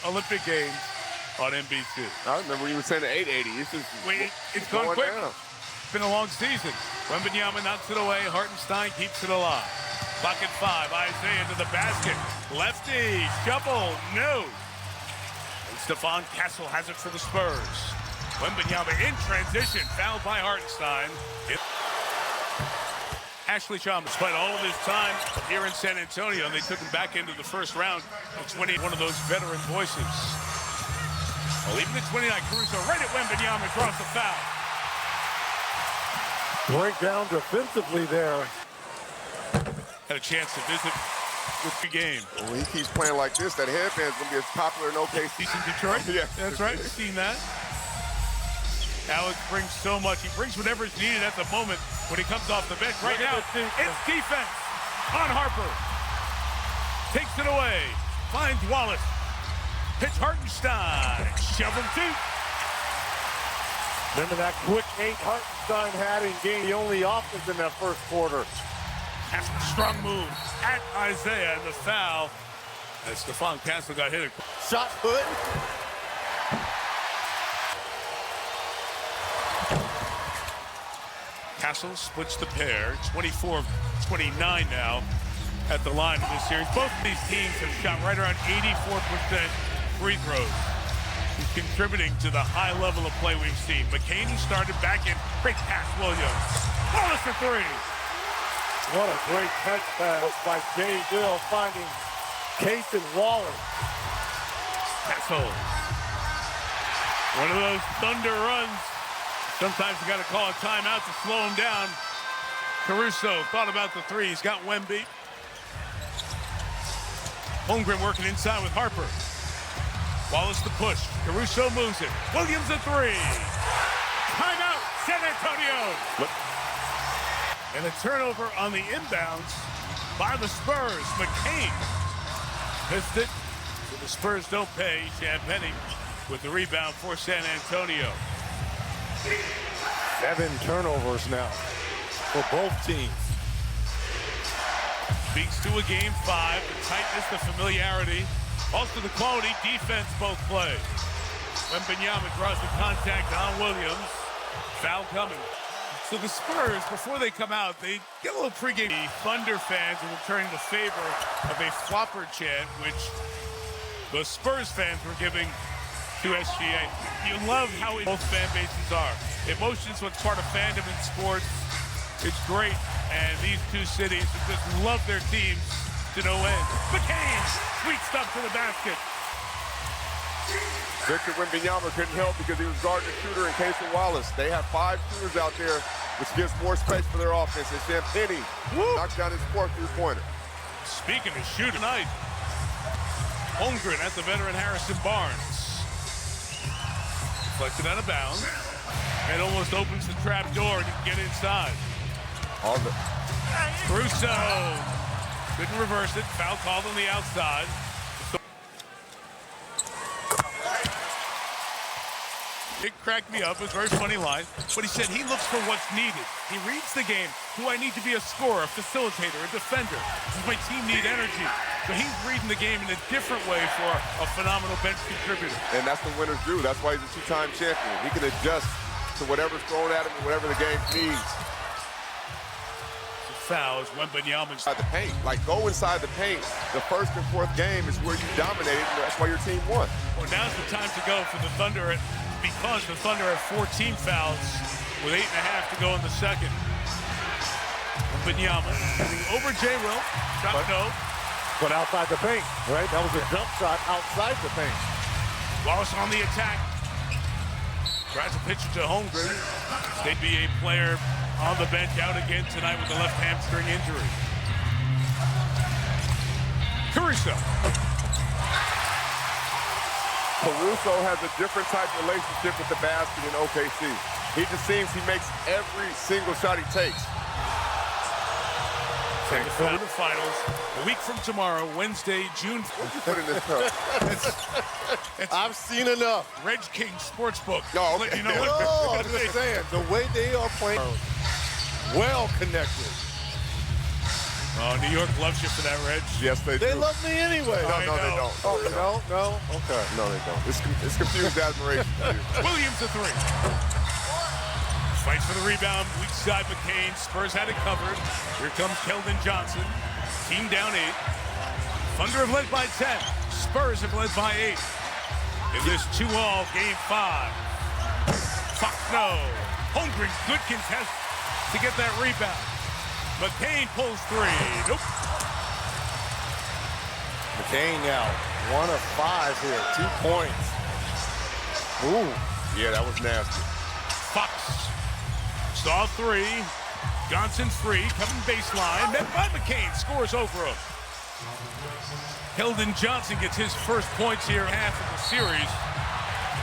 Olympic Games on NBC. I remember you were saying the 880. It's gone quick. Down. It's been a long season. Wembanyama knocks it away. Hartenstein keeps it alive. Bucket 5. Isaiah to the basket. Lefty. Shovel. No. And Stephon Castle has it for the Spurs. Wembanyama in transition. Fouled by Hartenstein. Ashley Chalmers, despite all of his time here in San Antonio, they took him back into the first round. It's one of those veteran voices. Well, even at 29, Caruso right at Wembanyama draws the foul. Breakdown defensively there. Had a chance to visit with the game. When he keeps playing like this, that headband's going to be as popular in OKC. He's in Detroit? Yeah. That's right. We've seen that. Alex brings so much. He brings whatever is needed at the moment when he comes off the bench. Right now, it's defense on Harper. Takes it away. Finds Wallace. Hits Hartenstein. Shovel 2. Remember that quick 8 Hartenstein had in game, the only offense in that first quarter. That's a strong move at Isaiah, and the foul. As Stephon Castle got hit. Shot put. Castle splits the pair. 24-29 now at the line of this series. Both of these teams have shot right around 84% free throws. He's contributing to the high level of play we've seen. McCaney started back in. Great pass, Williams. Wallace for 3. What a great touch pass by Jay Dill finding Case and Wallace. Castle. One of those Thunder runs. Sometimes you got to call a timeout to slow him down. Caruso thought about the 3. He's got Wemby. Holmgren working inside with Harper. Wallace the push. Caruso moves it. Williams a 3. Timeout, San Antonio. And a turnover on the inbounds by the Spurs. McCain missed it. So the Spurs don't pay. Champagny with the rebound for San Antonio. 7 turnovers now for both teams. Speaks to a game 5, the tightness, the familiarity, also the quality defense both play. Wembanyama draws the contact on Williams. Foul coming. So the Spurs, before they come out, they get a little pregame. The Thunder fans are returning the favor of a flopper chant, which the Spurs fans were giving to SGA. You love how both fan bases are. Emotion's what's part of fandom in sports. It's great, and these two cities just love their teams to no end. McCain, sweet stuff to the basket. Victor Wembanyama couldn't help because he was guarding the shooter in Case and Wallace. They have 5 shooters out there, which gives more space for their offense. And Champagny knocks down his 4th three-pointer. Speaking of shooting tonight, Holmgren at the veteran Harrison Barnes. Deflected out of bounds. It almost opens the trap door and you can get inside. Caruso couldn't reverse it. Foul called on the outside. It cracked me up. It was a very funny line. But he said he looks for what's needed. He reads the game. Do I need to be a scorer, a facilitator, a defender? Does my team need energy? So he's reading the game in a different way for a phenomenal bench contributor. And that's what winners do. That's why he's a 2-time champion. He can adjust to whatever's thrown at him and whatever the game needs. Foul is Wembanyama inside the paint. Like, go inside the paint. The 1st and 4th game is where you dominated, and that's why your team won. Well, now's the time to go for the Thunder, because the Thunder have 14 fouls with 8.5 to go in the second. Wembanyama over J. Will. Shot no. But outside the paint, right? That was a jump shot outside the paint. Wallace on the attack. Tries to pitch it to Holmgren. They'd be a player on the bench out again tonight with the left hamstring injury. Caruso. Caruso has a different type of relationship with the basket in OKC. He just seems he makes every single shot he takes. For the finals, a week from tomorrow, Wednesday, June 4th. What you put in this cup? I've seen enough. Reg King Sportsbook. No, okay. You know what? No, I'm just saying, the way they are playing, well connected. Oh, New York loves you for that, Reg. Yes, they do. They love me anyway. No, I no, they know. don't. Oh, no? Okay. No, they don't. It's confused admiration for you. Williams the three. Fights for the rebound. Weak side McCain. Spurs had it covered. Here comes Keldon Johnson. Team down 8. Thunder have led by 10. Spurs have led by 8. In this 2-all game 5. Fuck no. Holmgren, Goodkins has to get that rebound. McCain pulls 3. Nope. McCain now 1 of 5 here. 2 points. Ooh. Yeah, that was nasty. Fox. Saw 3. Johnson free. Coming baseline. Met by McCain. Scores over him. Keldon Johnson gets his first points here half of the series.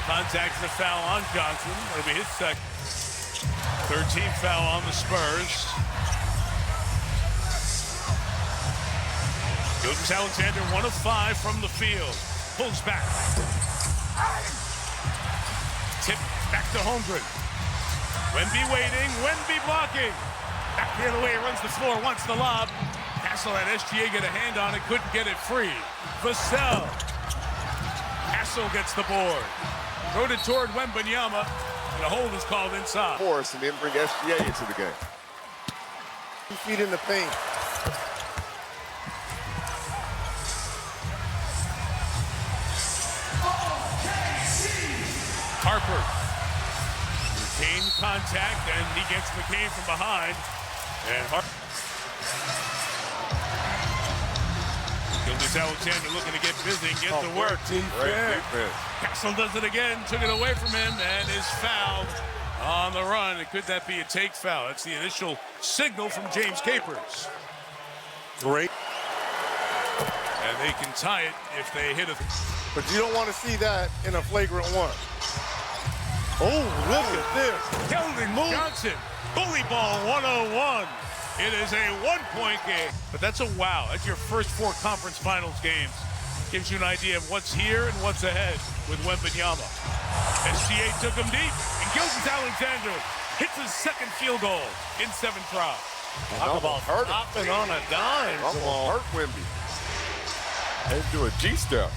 Contacts the foul on Johnson. It'll be his second. 13th foul on the Spurs. Gilgeous-Alexander 1 of 5 from the field. Pulls back. Tip back to Holmgren. Wemby waiting. Wemby blocking. Back the other way. Runs the floor. Wants the lob. Castle had SGA get a hand on it. Couldn't get it free. Vassell. Castle gets the board. Wrote it toward Wembanyama. And a hold is called inside. Force and then bring SGA into the game. 2 feet in the paint. Harper. Retain contact, and he gets McCain from behind. And Harper. Gilgeous-Alexander looking to get busy and get to work. Great defense. Castle does it again, took it away from him, and is fouled on the run. And could that be a take foul? That's the initial signal from James Capers. Great. And they can tie it if they hit it. But you don't want to see that in a flagrant 1. Oh, look at this. Keldon Johnson, bully ball 101. It is a 1-point game. But that's a wow. That's your first 4 conference finals games. Gives you an idea of what's here and what's ahead with Wembanyama. SGA took him deep, and Gilgeous-Alexander hits his second field goal in 7 tries. Talk about hopping on a dime. Almost hurt Wemby. They do a G-step.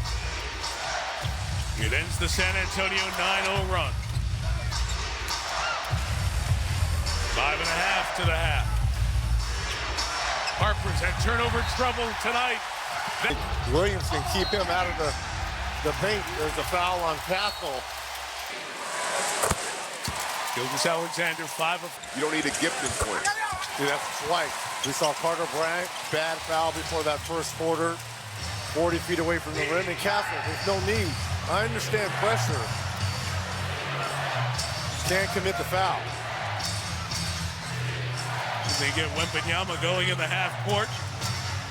It ends the San Antonio 9-0 run. 5.5 to the half. Harper's had turnover trouble tonight. Williams can keep him out of the paint. There's a foul on Castle. Gilgeous-Alexander 5 of. You don't need a Gibson point. See, that's twice. We saw Carter Bryant, bad foul before that first quarter. 40 feet away from the rim. And Castle, there's no need. I understand pressure. Can't commit the foul. They get Wembanyama going in the half court.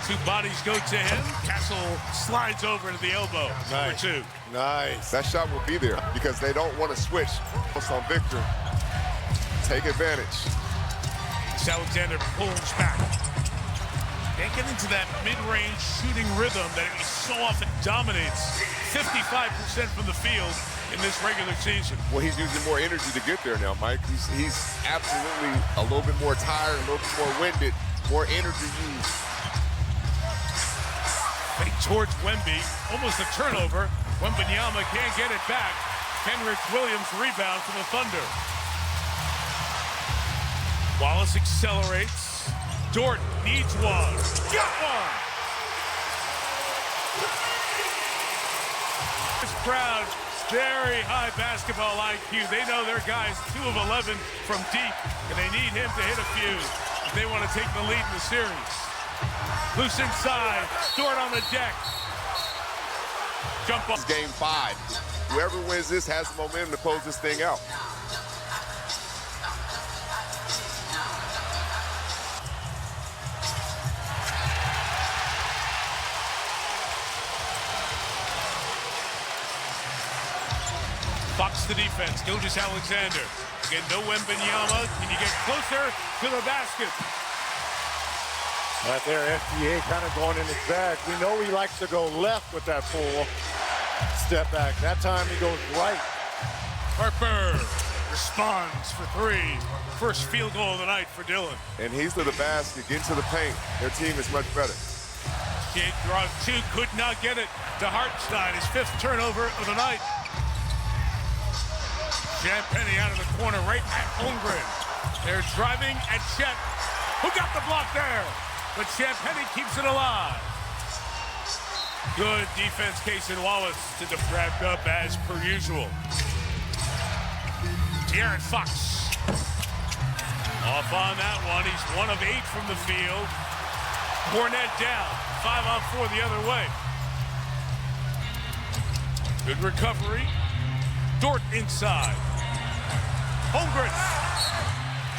2 bodies go to him. Castle slides over to the elbow. Nice. Number 2. Nice. That shot will be there because they don't want to switch. It's on Victor. Take advantage. Alexander pulls back. Can't get into that mid-range shooting rhythm that he so often dominates. 55% from the field in this regular season. Well, he's using more energy to get there now, Mike. He's absolutely a little bit more tired, a little bit more winded, more energy used. Fake towards Wemby, almost a turnover. Wembanyama can't get it back. Kenrich Williams rebound from the Thunder. Wallace accelerates. Dort needs one. Got one! This crowd, very high basketball IQ. They know their guy's 2 of 11 from deep, and they need him to hit a few if they want to take the lead in the series. Loose inside, Dort on the deck. Jump up. Game 5. Whoever wins this has the momentum to close this thing out. Fox the defense, Gilgeous-Alexander. Again, no Wembanyama. Can you get closer to the basket? Right there, SGA kind of going in his bag. We know he likes to go left with that full. Step back. That time he goes right. Harper responds for three. First field goal of the night for Dillon. And he's to the basket, get to the paint. Their team is much better. Kid draws two, could not get it to Hartenstein, his fifth turnover of the night. Champagnie out of the corner, right at Holmgren. They're driving at Chet, who got the block there, but Champagnie keeps it alive. Good defense, Casey Wallace to wrapped up as per usual. De'Aaron Fox off on that one. He's 1 of 8 from the field. Cornette down, 5-on-4 the other way. Good recovery. Dort inside. Holmgren.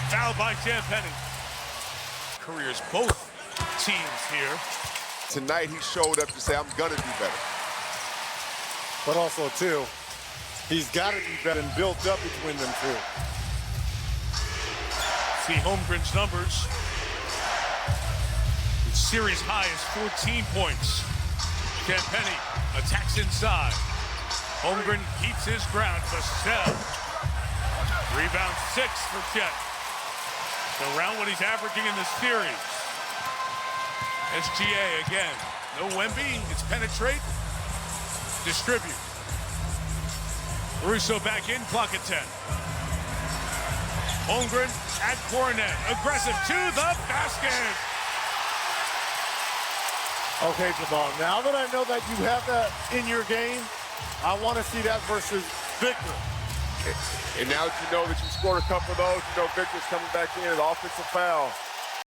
Fouled by Champagnie. Careers both teams here. Tonight he showed up to say, I'm gonna do better. But also, too, he's got to be better and built up between them two. See Holmgren's numbers. His series high is 14 points. Champagnie attacks inside. Holmgren keeps his ground for Sell. Rebound 6 for Chet. Around what he's averaging in the series. SGA again. No Wemby. It's penetrate. Distribute. Russo back in. Clock at 10. Holmgren at Cornette. Aggressive to the basket. Okay, Jamal, now that I know that you have that in your game, I want to see that versus Victor. And now that you know that you scored a couple of those, you know Victor's coming back in, an offensive foul.